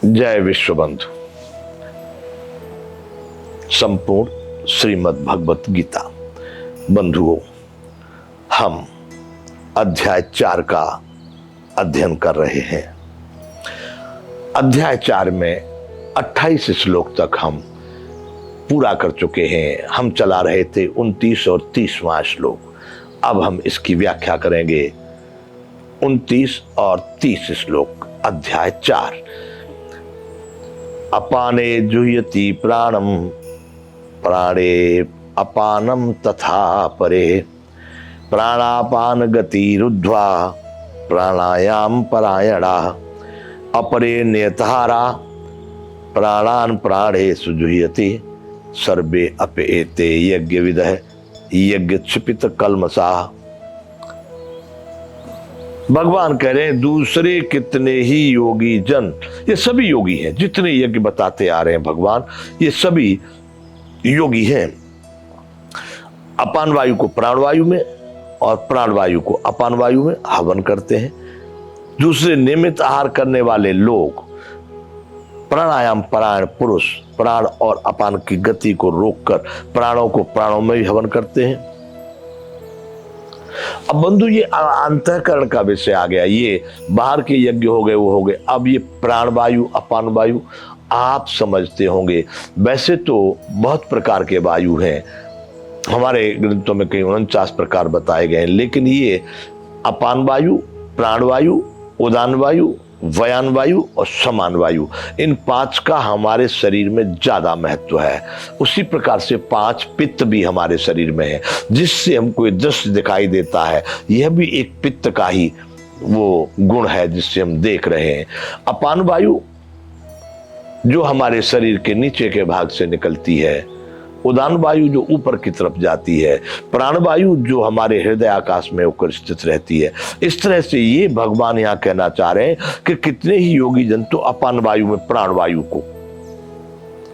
जय विश्वबंधु। संपूर्ण श्रीमद् भगवत गीता बंधुओं, हम अध्याय 4 का अध्ययन कर रहे हैं। अध्याय 4 में 28 श्लोक तक हम पूरा कर चुके हैं। हम चला रहे थे 29 और 30वां श्लोक। अब हम इसकी व्याख्या करेंगे। 29 और 30 श्लोक, अध्याय 4। अपाने जुह्यति प्राणम प्राणे अपानम तथा परे प्राणापान गति रुद्ध्वा प्राणायाम परायणा अपरे नियतहारा प्राणान प्राणे सुजुह्यति सर्वे अपेते यज्ञ विदः यज्ञ क्षिपित कल्मसा। भगवान कह रहे हैं दूसरे कितने ही योगी जन, ये सभी योगी हैं, जितने यज्ञ बताते आ रहे हैं भगवान, ये सभी योगी हैं। अपान वायु को प्राणवायु में और प्राणवायु को अपान वायु में हवन करते हैं। दूसरे नियमित आहार करने वाले लोग प्राणायाम परायण पुरुष प्राण और अपान की गति को रोककर प्राणों को प्राणों में ही हवन करते हैं। अब बंधु, ये अंतःकरण का विषय आ गया। ये बाहर के यज्ञ हो गए, वो हो गए। अब ये प्राण वायु अपान वायु आप समझते होंगे। वैसे तो बहुत प्रकार के वायु हैं, हमारे ग्रंथों में कई 49 प्रकार बताए गए हैं, लेकिन ये अपान वायु, प्राण वायु, उदान वायु, व्यान वायु और समान वायु, इन 5 का हमारे शरीर में ज्यादा महत्व है। उसी प्रकार से 5 पित्त भी हमारे शरीर में है, जिससे हमको दृश्य दिखाई देता है। यह भी एक पित्त का ही वो गुण है जिससे हम देख रहे हैं। अपान वायु जो हमारे शरीर के नीचे के भाग से निकलती है, उदान वायु जो ऊपर की तरफ जाती है, प्राण वायु जो हमारे हृदय आकाश में होकर स्थित रहती है। इस तरह से ये भगवान यहाँ कहना चाह रहे हैं कि कितने ही योगी जन तो अपान वायु में प्राण वायु को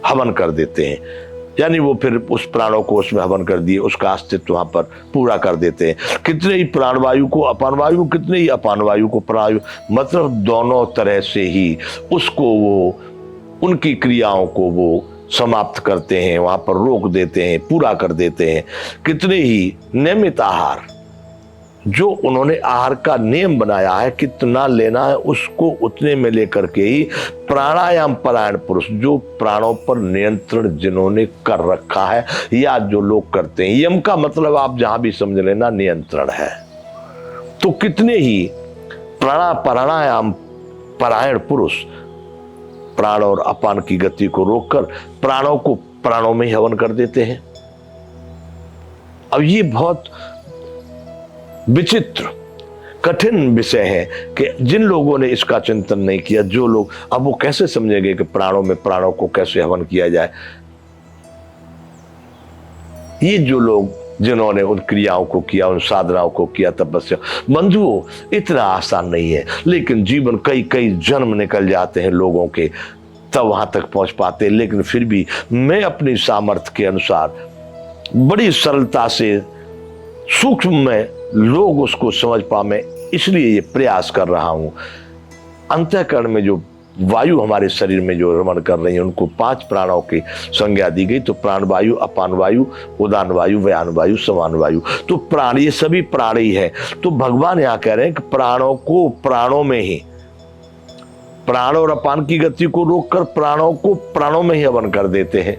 हवन कर देते हैं, यानी वो फिर उस प्राणों को उसमें हवन कर दिए, उसका अस्तित्व वहां पर पूरा कर देते हैं। कितने ही प्राण वायु को अपान वायु, कितने ही अपान वायु को प्राण, मतलब दोनों तरह से ही उसको वो उनकी क्रियाओं को वो समाप्त करते हैं, वहां पर रोक देते हैं, पूरा कर देते हैं। कितने ही नियमित आहार जो उन्होंने आहार का नियम बनाया है, कितना लेना है उसको उतने में लेकर के ही प्राणायाम परायण पुरुष, जो प्राणों पर नियंत्रण जिन्होंने कर रखा है या जो लोग करते हैं, यम का मतलब आप जहां भी समझ लेना नियंत्रण है। तो कितने ही प्राणायाम परायण पुरुष प्राण और अपान की गति को रोककर प्राणों को प्राणों में ही हवन कर देते हैं। अब ये बहुत विचित्र कठिन विषय है कि जिन लोगों ने इसका चिंतन नहीं किया, जो लोग, अब वो कैसे समझेंगे कि प्राणों में प्राणों को कैसे हवन किया जाए। ये जो लोग जिन्होंने उन क्रियाओं को किया, उन साधनाओं को किया, तपस्या, बंधुओं इतना आसान नहीं है। लेकिन जीवन कई कई जन्म निकल जाते हैं लोगों के, तब वहां तक पहुंच पाते हैं। लेकिन फिर भी मैं अपनी सामर्थ्य के अनुसार बड़ी सरलता से सूक्ष्म में लोग उसको समझ पाए, इसलिए ये प्रयास कर रहा हूं। अंतःकरण में जो वायु हमारे शरीर में जो रमण कर रही है, उनको 5 प्राणों की संज्ञा दी गई। तो प्राण वायु, अपान वायु, उदान वायु, व्यान वायु, समान वायु, तो प्राण, ये सभी प्राण ही है। तो भगवान यहाँ कह रहे हैं कि प्राणों को प्राणों में ही, प्राण और अपान की गति को रोककर प्राणों को प्राणों में ही हवन कर देते हैं।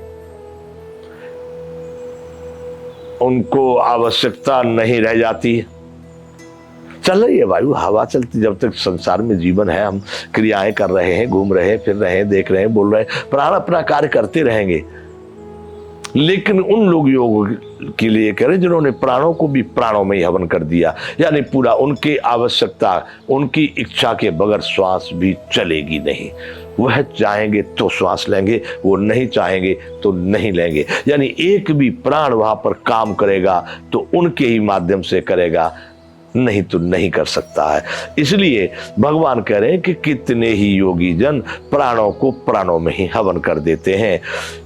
उनको आवश्यकता नहीं रह जाती है। चल रही है वायु, हवा चलती, जब तक संसार में जीवन है, हम क्रियाएं कर रहे हैं, घूम रहे हैं, फिर रहे हैं, देख रहे हैं, बोल रहे हैं, प्राण अपना कार्य करते रहेंगे। लेकिन उन लोग योग के लिए कह रहे हैं जिन्होंने प्राणों को भी प्राणों में ही हवन कर दिया, यानी पूरा उनकी आवश्यकता, उनकी इच्छा के बगैर श्वास भी चलेगी नहीं। वह चाहेंगे तो श्वास लेंगे, वो नहीं चाहेंगे तो नहीं लेंगे। यानी एक भी प्राण वहां पर काम करेगा तो उनके ही माध्यम से करेगा, नहीं तो नहीं कर सकता है। इसलिए भगवान कह रहे हैं कि कितने ही योगी जन प्राणों को प्राणों में ही हवन कर देते हैं।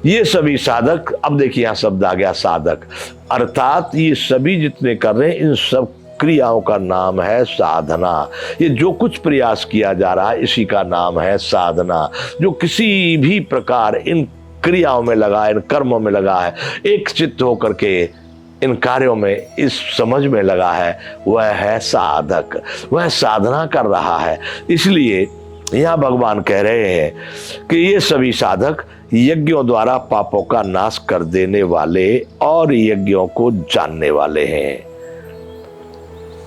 ये सभी साधक, अब देखिए यहां शब्द आ गया साधक, अर्थात ये सभी जितने कर रहे हैं, इन सब क्रियाओं का नाम है साधना। ये जो कुछ प्रयास किया जा रहा है इसी का नाम है साधना। जो किसी भी प्रकार इन क्रियाओं में लगा है, इन कर्मों में लगा है, एक चित्त होकर के इन कार्यों में इस समझ में लगा है, वह है साधक, वह साधना कर रहा है। इसलिए यहाँ भगवान कह रहे हैं कि ये सभी साधक यज्ञों द्वारा पापों का नाश कर देने वाले और यज्ञों को जानने वाले हैं।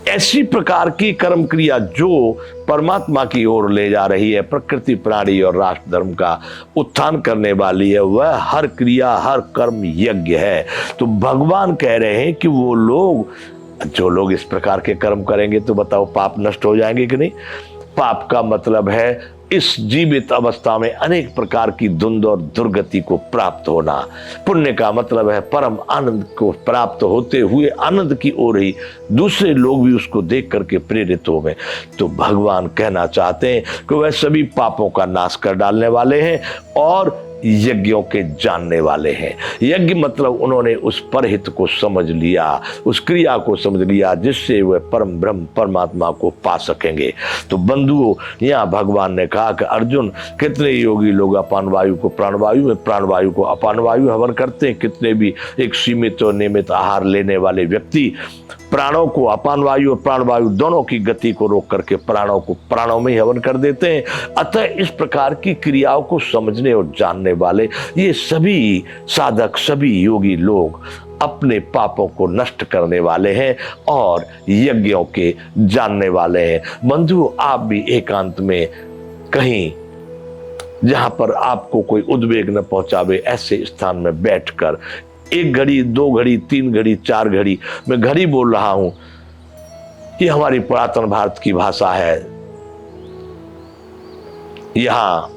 ऐसी प्रकार की कर्म क्रिया जो परमात्मा की ओर ले जा रही है, प्रकृति, प्राणी और राष्ट्र धर्म का उत्थान करने वाली है, वह हर क्रिया, हर कर्म यज्ञ है। तो भगवान कह रहे हैं कि वो लोग, जो लोग इस प्रकार के कर्म करेंगे, तो बताओ पाप नष्ट हो जाएंगे कि नहीं? पाप का मतलब है इस जीवित अवस्था में अनेक प्रकार की धुंध और दुर्गति को प्राप्त होना। पुण्य का मतलब है परम आनंद को प्राप्त होते हुए आनंद की ओर ही दूसरे लोग भी उसको देख करके प्रेरित हो गए। तो भगवान कहना चाहते हैं कि वह सभी पापों का नाश कर डालने वाले हैं और यज्ञों के जानने वाले हैं। यज्ञ मतलब उन्होंने उस परहित को समझ लिया, उस क्रिया को समझ लिया जिससे वह परम ब्रह्म परमात्मा को पा सकेंगे। तो बंधुओं, यहाँ भगवान ने कहा कि अर्जुन, कितने योगी लोग अपान वायु को प्राणवायु में, प्राणवायु को अपान वायु हवन करते हैं। कितने भी एक सीमित और नियमित आहार लेने वाले व्यक्ति प्राणों को, अपान वायु और प्राणवायु दोनों की गति को रोक करके प्राणों को प्राणों में ही हवन कर देते हैं। अतः इस प्रकार की क्रियाओं को समझने और जानने वाले ये सभी साधक, सभी योगी लोग अपने पापों को नष्ट करने वाले हैं और यज्ञों के जानने वाले हैं। बंधु, आप भी एकांत में कहीं जहां पर आपको कोई उद्वेग न पहुंचावे ऐसे स्थान में बैठकर 1 घड़ी, 2 घड़ी, 3 घड़ी, 4 घड़ी, मैं घड़ी बोल रहा हूं, ये हमारी पुरातन भारत की भाषा है। यहां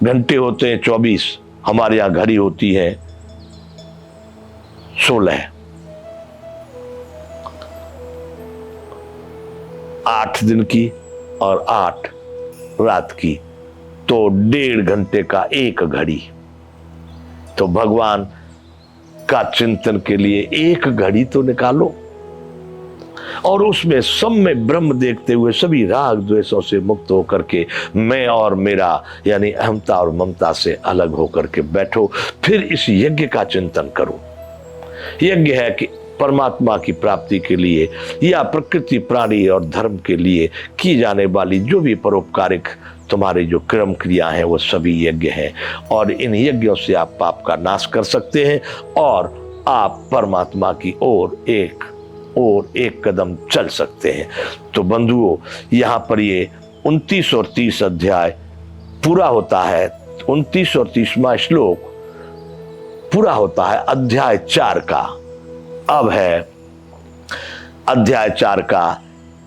घंटे होते हैं 24, हमारे यहां घड़ी होती है 16। 8 दिन की और 8 रात की, तो 1.5 घंटे का एक घड़ी। तो भगवान का चिंतन के लिए एक घड़ी तो निकालो और उसमें सब में ब्रह्म देखते हुए सभी राग द्वेषों से मुक्त होकर के मैं और मेरा यानी अहमता और ममता से अलग होकर के बैठो। फिर इस यज्ञ का चिंतन करो। यज्ञ है कि परमात्मा की प्राप्ति के लिए या प्रकृति, प्राणी और धर्म के लिए की जाने वाली जो भी परोपकारिक तुम्हारी जो कर्म क्रिया है वो सभी यज्ञ हैं और इन यज्ञों से आप पाप का नाश कर सकते हैं और आप परमात्मा की ओर एक कदम चल सकते हैं। तो बंधुओं, यहाँ पर ये 29 और 30 अध्याय पूरा होता है। 29 और 30वां श्लोक पूरा होता है अध्याय 4 का। अब है अध्याय 4 का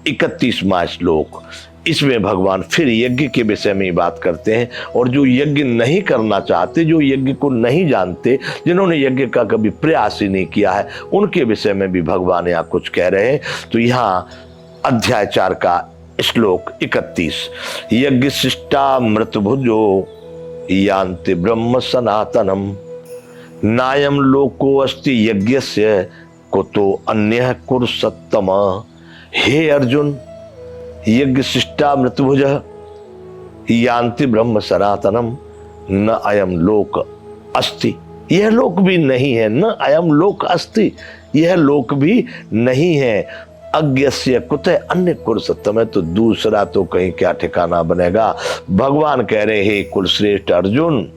31वां श्लोक। इसमें भगवान फिर यज्ञ के विषय में ही बात करते हैं और जो यज्ञ नहीं करना चाहते, जो यज्ञ को नहीं जानते, जिन्होंने यज्ञ का कभी प्रयास ही नहीं किया है, उनके विषय में भी भगवान यहाँ कुछ कह रहे हैं। तो यहाँ अध्याय 4 का श्लोक 31, यज्ञ शिष्टा मृतभुजो यान्ति ब्रह्म सनातनम नायम लोको अस्ति यज्ञस्य कुतो अन्यः कुरु सत्तम। हे अर्जुन, यज्ञ शिष्टा मृतभुज यान्ति ब्रह्म सनातनम न अयम लोक अस्ति। यह लोक भी नहीं है, न अयम लोक अस्ति, यह लोक भी नहीं है। अज्ञस्य कुतः अन्य कुरु सत्तम, तो दूसरा तो कहीं क्या ठिकाना बनेगा। भगवान कह रहे हे कुलश्रेष्ठ अर्जुन,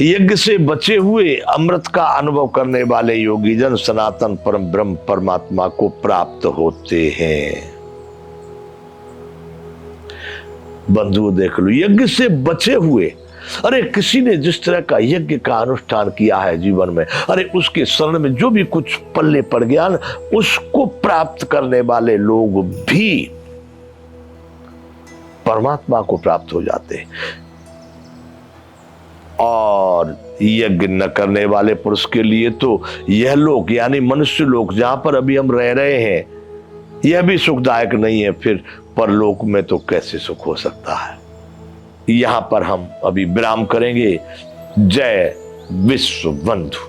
यज्ञ से बचे हुए अमृत का अनुभव करने वाले योगी जन सनातन परम ब्रह्म परमात्मा को प्राप्त होते हैं। बंधु देख लो, यज्ञ से बचे हुए, अरे किसी ने जिस तरह का यज्ञ का अनुष्ठान किया है जीवन में, अरे उसके शरण में जो भी कुछ पल्ले पड़ गया ना, उसको प्राप्त करने वाले लोग भी परमात्मा को प्राप्त हो जाते हैं। और यज्ञ न करने वाले पुरुष के लिए तो यह लोक यानी मनुष्य लोक जहां पर अभी हम रह रहे हैं, यह भी सुखदायक नहीं है। फिर परलोक में तो कैसे सुख हो सकता है। यहां पर हम अभी विराम करेंगे। जय विश्व बंधु।